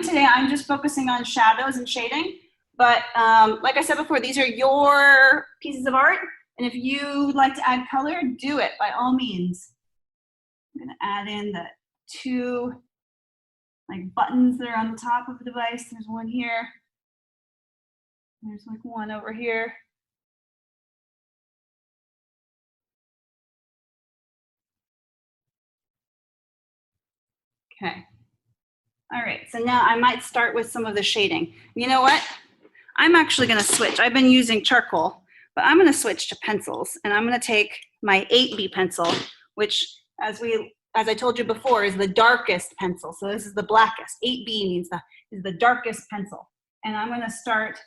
S1: Today I'm just focusing on shadows and shading, but like I said before, these are your pieces of art, and if you would like to add color, do it by all means. I'm gonna add in the two like buttons that are on the top of the device. There's one here. There's like one over here. Okay. All right, so now I might start with some of the shading. You know what? I'm actually gonna switch. I've been using charcoal, but I'm gonna switch to pencils, and I'm gonna take my 8B pencil, which as I told you before, is the darkest pencil. So this is the blackest. 8B means is the darkest pencil. And I'm gonna start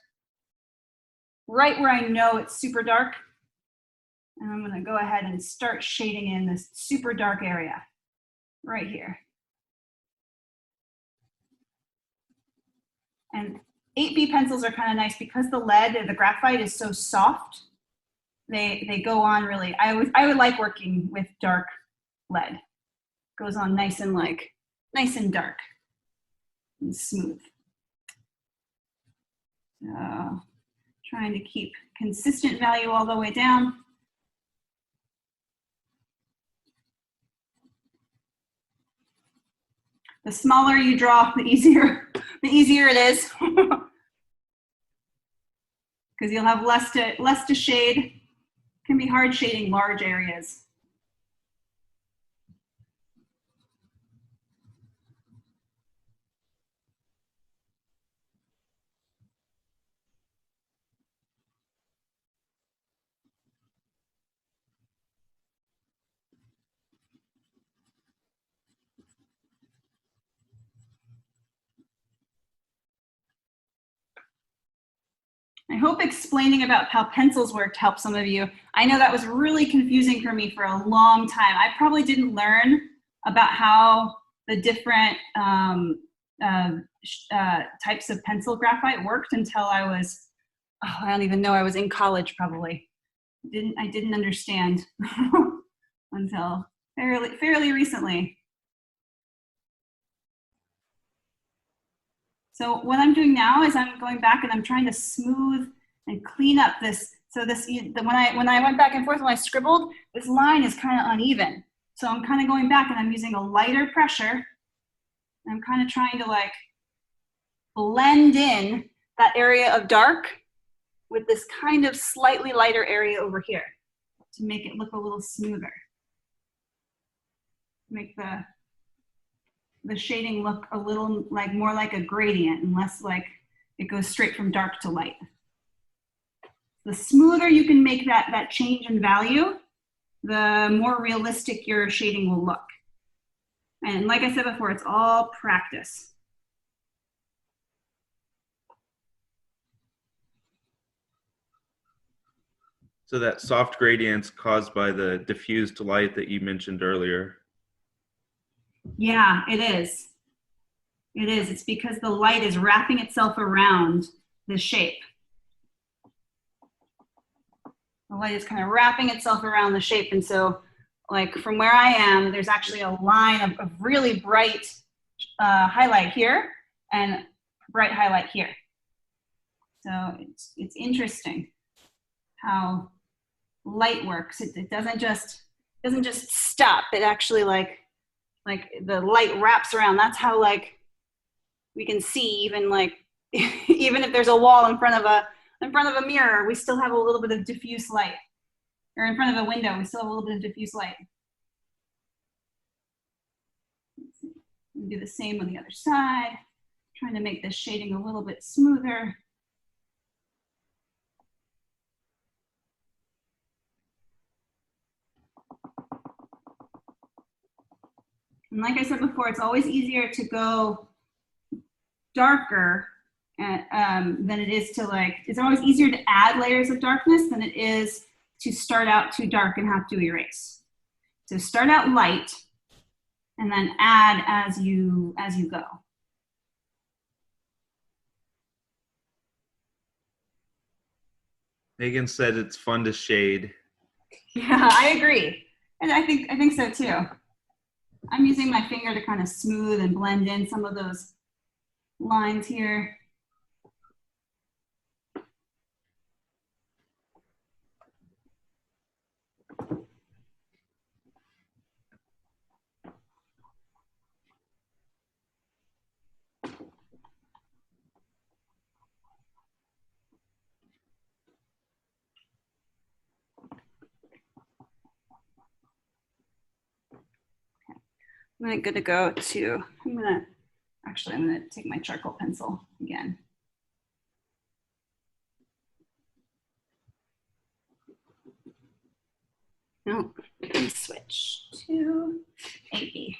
S1: right where I know it's super dark. And I'm gonna go ahead and start shading in this super dark area right here. And 8B pencils are kind of nice because the lead or the graphite is so soft. They go on really. I would like working with dark lead. Goes on nice and dark and smooth. So trying to keep consistent value all the way down. The smaller you draw, the easier it is. Because you'll have less to shade, can be hard shading large areas. I hope explaining about how pencils worked helped some of you. I know that was really confusing for me for a long time. I probably didn't learn about how the different types of pencil graphite worked until I was, oh, I don't even know, I was in college probably. I didn't understand until fairly recently. So what I'm doing now is I'm going back and I'm trying to smooth and clean up this. So this, when I went back and forth, when I scribbled, this line is kind of uneven. So I'm kind of going back and I'm using a lighter pressure. I'm kind of trying to like blend in that area of dark with this kind of slightly lighter area over here to make it look a little smoother. Make the shading look a little like more like a gradient and less like it goes straight from dark to light. The smoother you can make that change in value, the more realistic your shading will look. And like I said before, it's all practice.
S3: So that soft gradients caused by the diffused light that you mentioned earlier.
S1: Yeah, it is. It is. It's because the light is wrapping itself around the shape. The light is kind of wrapping itself around the shape. And so like from where I am, there's actually a line of really bright highlight here and bright highlight here. So it's interesting how light works. It doesn't just stop. It actually like the light wraps around. That's how like we can see even like even if there's a wall in front of a mirror, we still have a little bit of diffuse light. Or in front of a window, we still have a little bit of diffuse light. Do the same on the other side, trying to make this shading a little bit smoother. And like I said before, it's always easier to go darker than it is to like, it's always easier to add layers of darkness than it is to start out too dark and have to erase. So start out light and then add as you go.
S3: Megan said it's fun to shade.
S1: Yeah, I agree. And I think so too. I'm using my finger to kind of smooth and blend in some of those lines here. I'm gonna go to, I'm gonna take my charcoal pencil again. No, let me switch to AB.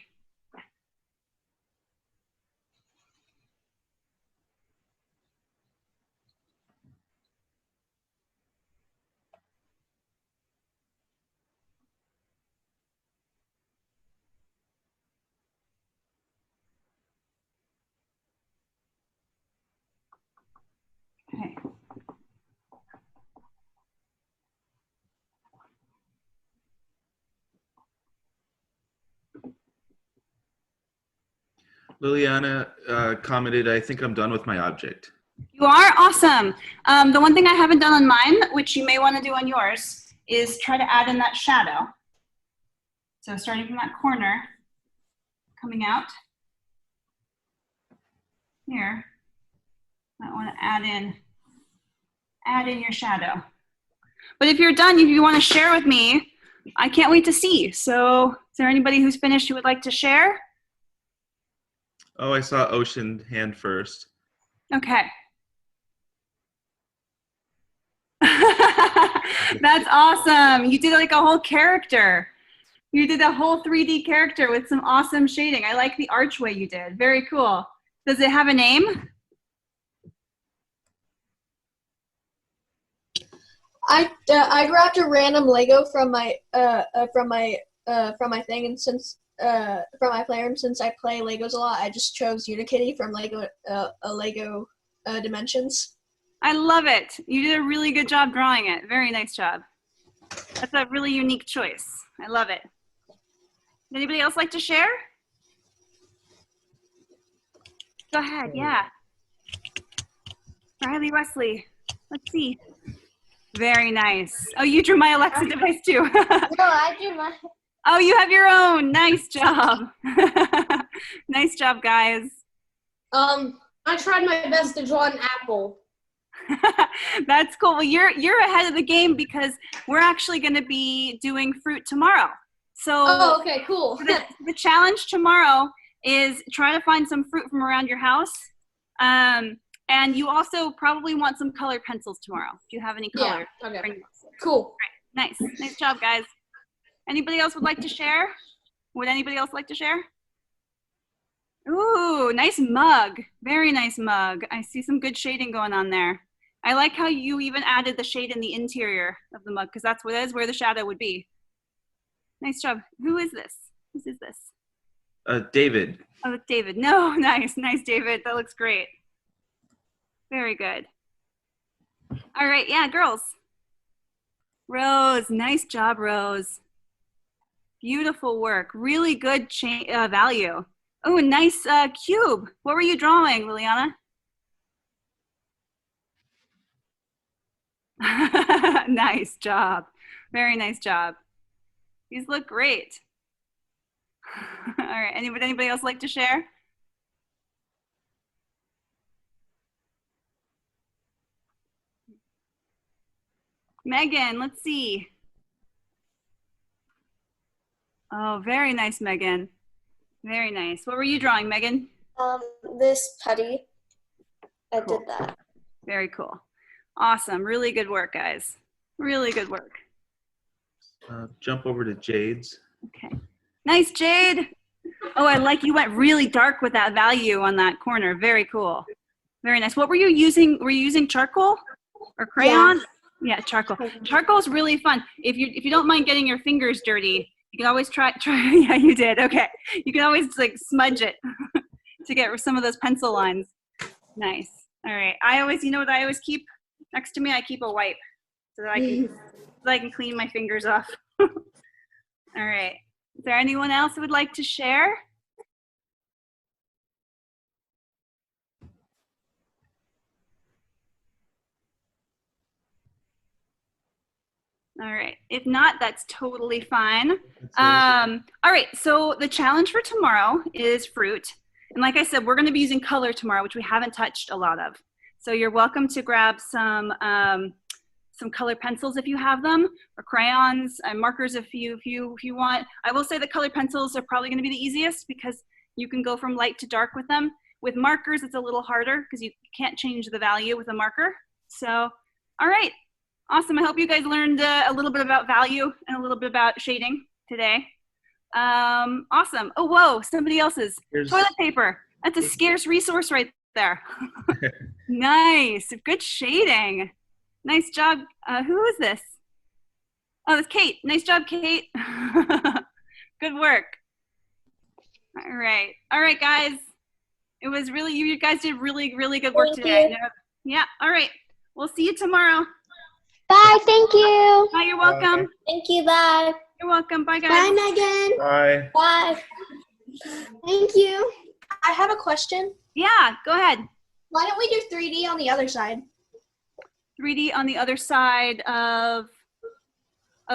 S1: Okay.
S3: Liliana commented, I think I'm done with my object.
S1: You are awesome. The one thing I haven't done on mine, which you may want to do on yours, is try to add in that shadow. So starting from that corner, coming out here, I want to add in your shadow. But if you're done, if you want to share with me, I can't wait to see. So is there anybody who's finished who would like to share?
S3: Oh, I saw Ocean hand first.
S1: Okay. That's awesome. You did like a whole character. You did a whole 3D character with some awesome shading. I like the archway you did. Very cool. Does it have a name?
S7: I grabbed a random Lego from my thing, and since from my player, and since I play Legos a lot, I just chose Unikitty from Lego Dimensions.
S1: I love it. You did a really good job drawing it. Very nice job. That's a really unique choice. I love it. Anybody else like to share? Go ahead, yeah. Riley Wesley. Let's see. Very nice. Oh, you drew my Alexa device too.
S5: No, I do my.
S1: Oh, you have your own. Nice job. Nice job, guys.
S7: I tried my best to draw an apple.
S1: That's cool. Well, you're ahead of the game because we're actually going to be doing fruit tomorrow. So
S7: Oh, okay, cool.
S1: the challenge tomorrow is try to find some fruit from around your house. And you also probably want some colored pencils tomorrow. Do you have any color?
S7: Yeah, okay. Cool.
S1: Nice. Nice job, guys. Anybody else would like to share? Would anybody else like to share? Ooh, nice mug. Very nice mug. I see some good shading going on there. I like how you even added the shade in the interior of the mug because that is where the shadow would be. Nice job. Who is this? Who is this?
S3: David.
S1: Oh, it's David. No, nice. Nice, David. That looks great. Very good. All right, yeah, girls. Rose, nice job, Rose. Beautiful work. Really good value. Oh, nice cube. What were you drawing, Liliana? Nice job. Very nice job. These look great. All right, anybody else like to share? Megan, let's see. Oh, very nice, Megan. Very nice. What were you drawing, Megan?
S7: This putty. I
S1: Cool.
S7: did that.
S1: Very cool. Awesome. Really good work, guys. Really good work.
S3: Jump over to Jade's.
S1: Okay. Nice, Jade. Oh, I like you went really dark with that value on that corner. Very cool. Very nice. What were you using? Were you using charcoal or crayon? Yeah, charcoal. Charcoal is really fun. If you don't mind getting your fingers dirty, you can always try. Yeah, you did. Okay. You can always like smudge it to get some of those pencil lines. Nice. All right. You know what I always keep next to me? I keep a wipe so that I can clean my fingers off. All right. Is there anyone else who would like to share? All right. If not, that's totally fine. All right. So the challenge for tomorrow is fruit. And like I said, we're going to be using color tomorrow, which we haven't touched a lot of. So you're welcome to grab some colored pencils if you have them, or crayons and markers if you want. I will say the colored pencils are probably going to be the easiest because you can go from light to dark with them. With markers, it's a little harder because you can't change the value with a marker. So, all right. Awesome. I hope you guys learned a little bit about value and a little bit about shading today. Awesome. Oh, whoa, somebody else's. Toilet paper. That's a scarce resource right there. Nice. Good shading. Nice job. Who is this? Oh, it's Kate. Nice job, Kate. Good work. All right. All right, guys. It was really, you guys did really, really good work today. Yeah. All right. We'll see you tomorrow.
S5: Bye, thank you.
S1: Bye, you're welcome.
S7: Thank you, bye.
S1: You're welcome. Bye, guys.
S7: Bye, Megan.
S3: Bye.
S7: Bye. Thank you. I have a question.
S1: Yeah, go ahead.
S7: Why don't we do 3D on the other side?
S1: 3D on the other side of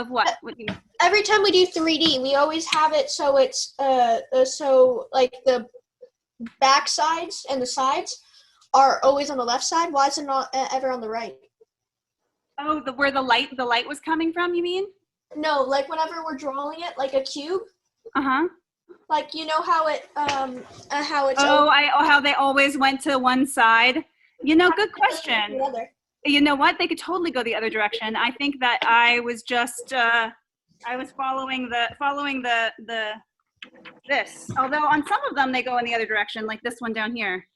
S1: what? What do you mean?
S7: Every time we do 3D, we always have it so it's so like the back sides and the sides are always on the left side. Why is it not ever on the right?
S1: Oh, where the light was coming from, you mean?
S7: No, like whenever we're drawing it, like a cube.
S1: Uh-huh.
S7: Like you know how it how it's.
S1: How they always went to one side. You know, good question. You know what? They could totally go the other direction. I think that I was just I was following this. Although on some of them they go in the other direction, like this one down here.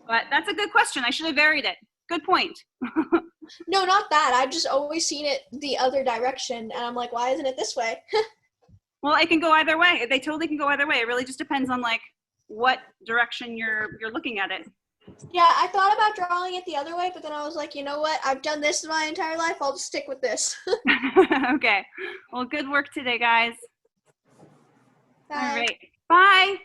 S1: But that's a good question. I should have varied it. Good point.
S7: No, not that. I've just always seen it the other direction, and I'm like, why isn't it this way?
S1: Well, it can go either way. They totally can go either way. It really just depends on like what direction you're looking at it.
S7: Yeah, I thought about drawing it the other way, but then I was like, you know what? I've done this my entire life. I'll just stick with this.
S1: Okay. Well, good work today, guys.
S7: Bye.
S1: All right. Bye.